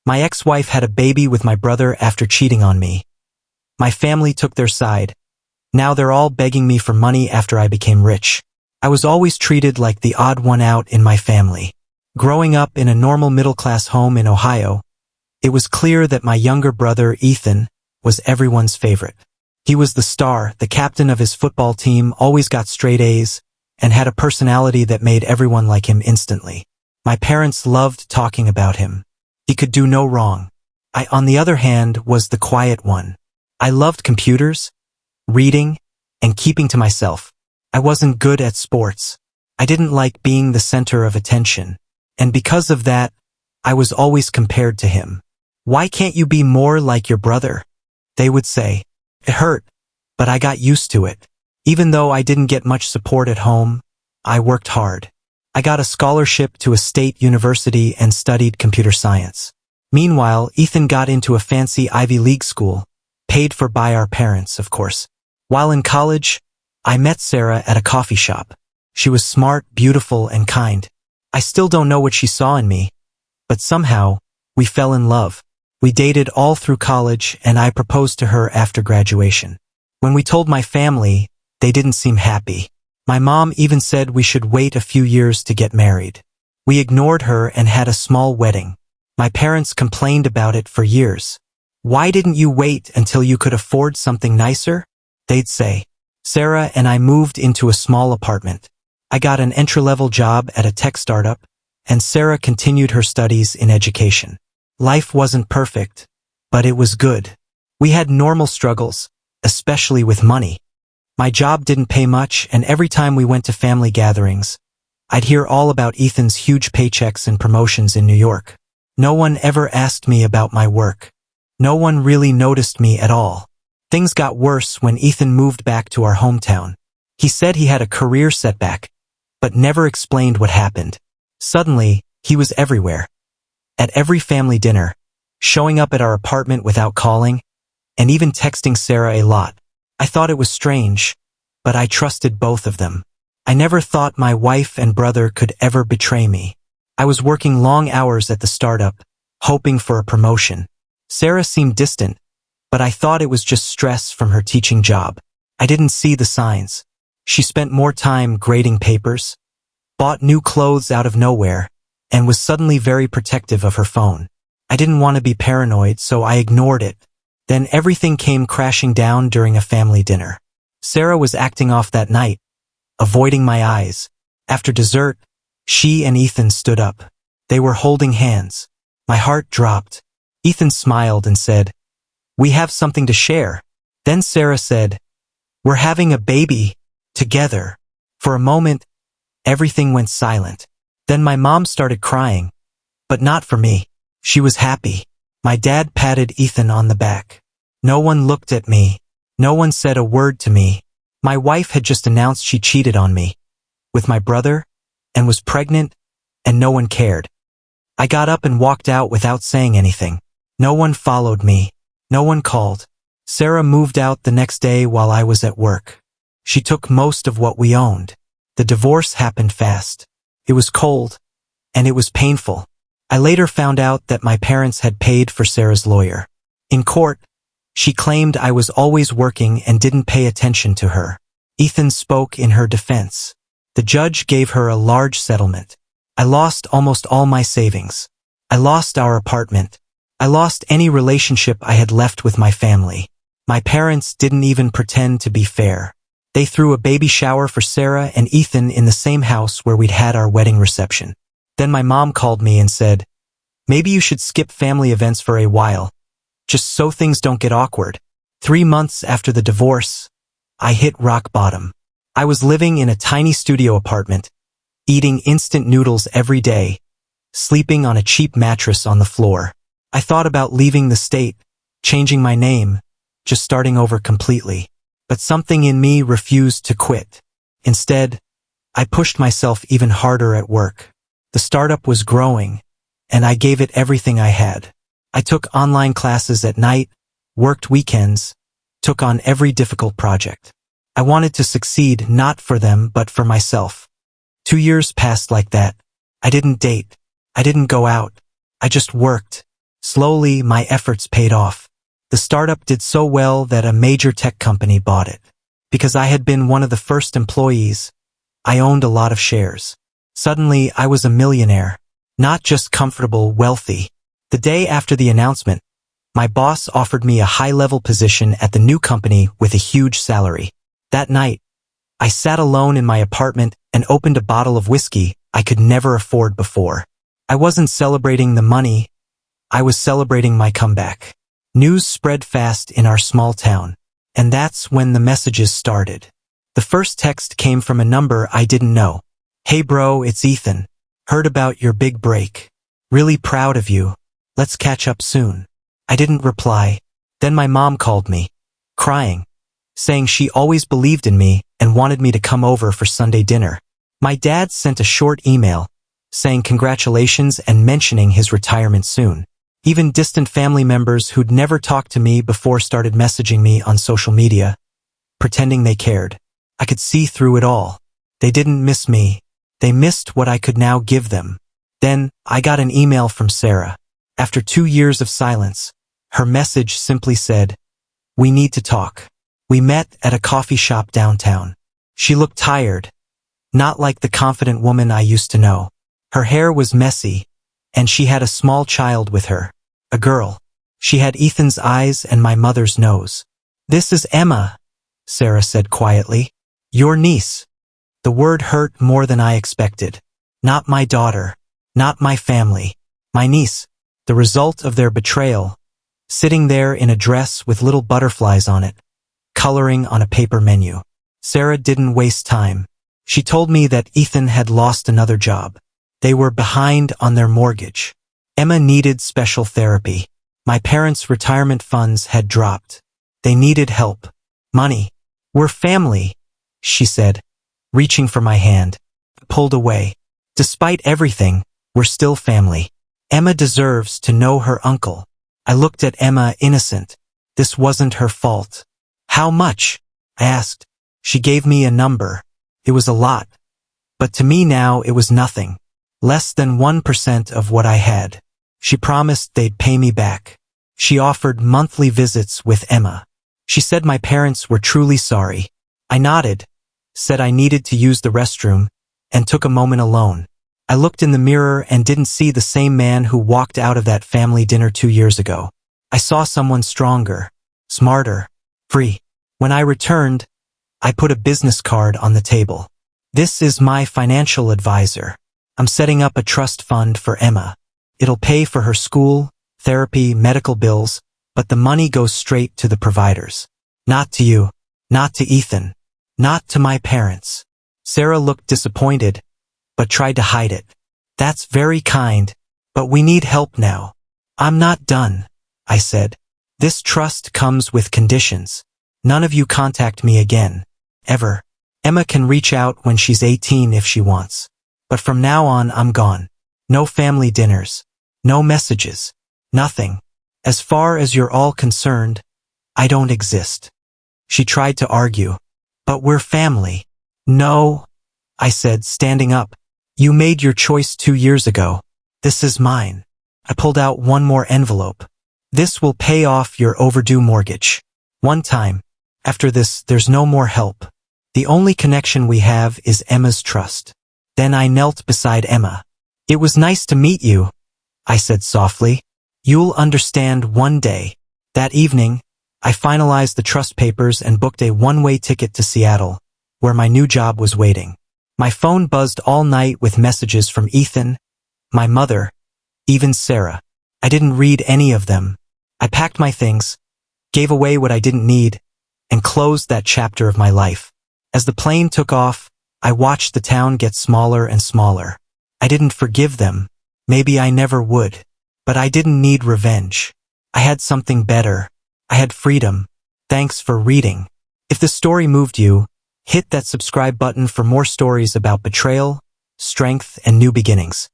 My ex-wife had a baby with my brother after cheating on me. My family took their side. Now they're all begging me for money after I became rich. I was always treated like the odd one out in my family. Growing up in a normal middle-class home in Ohio, it was clear that my younger brother, Ethan, was everyone's favorite. He was the star, the captain of his football team, always got straight A's, and had a personality that made everyone like him instantly. My parents loved talking about him. He could do no wrong. I, on the other hand, was the quiet one. I loved computers, reading, and keeping to myself. I wasn't good at sports. I didn't like being the center of attention. And because of that, I was always compared to him. "Why can't you be more like your brother?" they would say. It hurt, but I got used to it. Even though I didn't get much support at home, I worked hard. I got a scholarship to a state university and studied computer science. Meanwhile, Ethan got into a fancy Ivy League school, paid for by our parents, of course. While in college, I met Sarah at a coffee shop. She was smart, beautiful, and kind. I still don't know what she saw in me, but somehow, we fell in love. We dated all through college, and I proposed to her after graduation. When we told my family, they didn't seem happy. My mom even said we should wait a few years to get married. We ignored her and had a small wedding. My parents complained about it for years. "Why didn't you wait until you could afford something nicer?" they'd say. Sarah and I moved into a small apartment. I got an entry-level job at a tech startup, and Sarah continued her studies in education. Life wasn't perfect, but it was good. We had normal struggles, especially with money. My job didn't pay much, and every time we went to family gatherings, I'd hear all about Ethan's huge paychecks and promotions in New York. No one ever asked me about my work. No one really noticed me at all. Things got worse when Ethan moved back to our hometown. He said he had a career setback, but never explained what happened. Suddenly, he was everywhere. At every family dinner, showing up at our apartment without calling, and even texting Sarah a lot. I thought it was strange, but I trusted both of them. I never thought my wife and brother could ever betray me. I was working long hours at the startup, hoping for a promotion. Sarah seemed distant, but I thought it was just stress from her teaching job. I didn't see the signs. She spent more time grading papers, bought new clothes out of nowhere, and was suddenly very protective of her phone. I didn't want to be paranoid, so I ignored it. Then everything came crashing down during a family dinner. Sarah was acting off that night, avoiding my eyes. After dessert, she and Ethan stood up. They were holding hands. My heart dropped. Ethan smiled and said, "We have something to share." Then Sarah said, "We're having a baby together." For a moment, everything went silent. Then my mom started crying, but not for me. She was happy. My dad patted Ethan on the back. No one looked at me. No one said a word to me. My wife had just announced she cheated on me with my brother and was pregnant, and no one cared. I got up and walked out without saying anything. No one followed me. No one called. Sarah moved out the next day while I was at work. She took most of what we owned. The divorce happened fast. It was cold, and it was painful. I later found out that my parents had paid for Sarah's lawyer. In court, she claimed I was always working and didn't pay attention to her. Ethan spoke in her defense. The judge gave her a large settlement. I lost almost all my savings. I lost our apartment. I lost any relationship I had left with my family. My parents didn't even pretend to be fair. They threw a baby shower for Sarah and Ethan in the same house where we'd had our wedding reception. Then my mom called me and said, "Maybe you should skip family events for a while, just so things don't get awkward." 3 months after the divorce, I hit rock bottom. I was living in a tiny studio apartment, eating instant noodles every day, sleeping on a cheap mattress on the floor. I thought about leaving the state, changing my name, just starting over completely. But something in me refused to quit. Instead, I pushed myself even harder at work. The startup was growing, and I gave it everything I had. I took online classes at night, worked weekends, took on every difficult project. I wanted to succeed not for them but for myself. 2 years passed like that. I didn't date. I didn't go out. I just worked. Slowly, my efforts paid off. The startup did so well that a major tech company bought it. Because I had been one of the first employees, I owned a lot of shares. Suddenly, I was a millionaire. Not just comfortable, wealthy. The day after the announcement, my boss offered me a high-level position at the new company with a huge salary. That night, I sat alone in my apartment and opened a bottle of whiskey I could never afford before. I wasn't celebrating the money, I was celebrating my comeback. News spread fast in our small town, and that's when the messages started. The first text came from a number I didn't know. "Hey bro, it's Ethan. Heard about your big break. Really proud of you. Let's catch up soon." I didn't reply. Then my mom called me, crying, saying she always believed in me and wanted me to come over for Sunday dinner. My dad sent a short email, saying congratulations and mentioning his retirement soon. Even distant family members who'd never talked to me before started messaging me on social media, pretending they cared. I could see through it all. They didn't miss me. They missed what I could now give them. Then, I got an email from Sarah. After 2 years of silence, her message simply said, "We need to talk." We met at a coffee shop downtown. She looked tired, not like the confident woman I used to know. Her hair was messy, and she had a small child with her. A girl. She had Ethan's eyes and my mother's nose. "This is Emma," Sarah said quietly. "Your niece." The word hurt more than I expected. Not my daughter. Not my family. My niece. The result of their betrayal. Sitting there in a dress with little butterflies on it, coloring on a paper menu. Sarah didn't waste time. She told me that Ethan had lost another job. They were behind on their mortgage. Emma needed special therapy. My parents' retirement funds had dropped. They needed help. Money. "We're family," she said, reaching for my hand. I pulled away. "Despite everything, we're still family. Emma deserves to know her uncle." I looked at Emma innocent. This wasn't her fault. "How much?" I asked. She gave me a number. It was a lot. But to me now it was nothing. Less than 1% of what I had. She promised they'd pay me back. She offered monthly visits with Emma. She said my parents were truly sorry. I nodded, said I needed to use the restroom, and took a moment alone. I looked in the mirror and didn't see the same man who walked out of that family dinner 2 years ago. I saw someone stronger, smarter, free. When I returned, I put a business card on the table. "This is my financial advisor. I'm setting up a trust fund for Emma. It'll pay for her school, therapy, medical bills, but the money goes straight to the providers. Not to you, not to Ethan, not to my parents." Sarah looked disappointed, but tried to hide it. "That's very kind, but we need help now." "I'm not done," I said. "This trust comes with conditions. None of you contact me again. Ever. Emma can reach out when she's 18 if she wants. But from now on, I'm gone. No family dinners. No messages. Nothing. As far as you're all concerned, I don't exist." She tried to argue. "But we're family." "No," I said, standing up. "You made your choice 2 years ago. This is mine." I pulled out one more envelope. "This will pay off your overdue mortgage. One time. After this, there's no more help. The only connection we have is Emma's trust." Then I knelt beside Emma. "It was nice to meet you," I said softly. "You'll understand one day." That evening, I finalized the trust papers and booked a one-way ticket to Seattle, where my new job was waiting. My phone buzzed all night with messages from Ethan, my mother, even Sarah. I didn't read any of them. I packed my things, gave away what I didn't need, and closed that chapter of my life. As the plane took off, I watched the town get smaller and smaller. I didn't forgive them. Maybe I never would. But I didn't need revenge. I had something better. I had freedom. Thanks for reading. If the story moved you, hit that subscribe button for more stories about betrayal, strength, and new beginnings.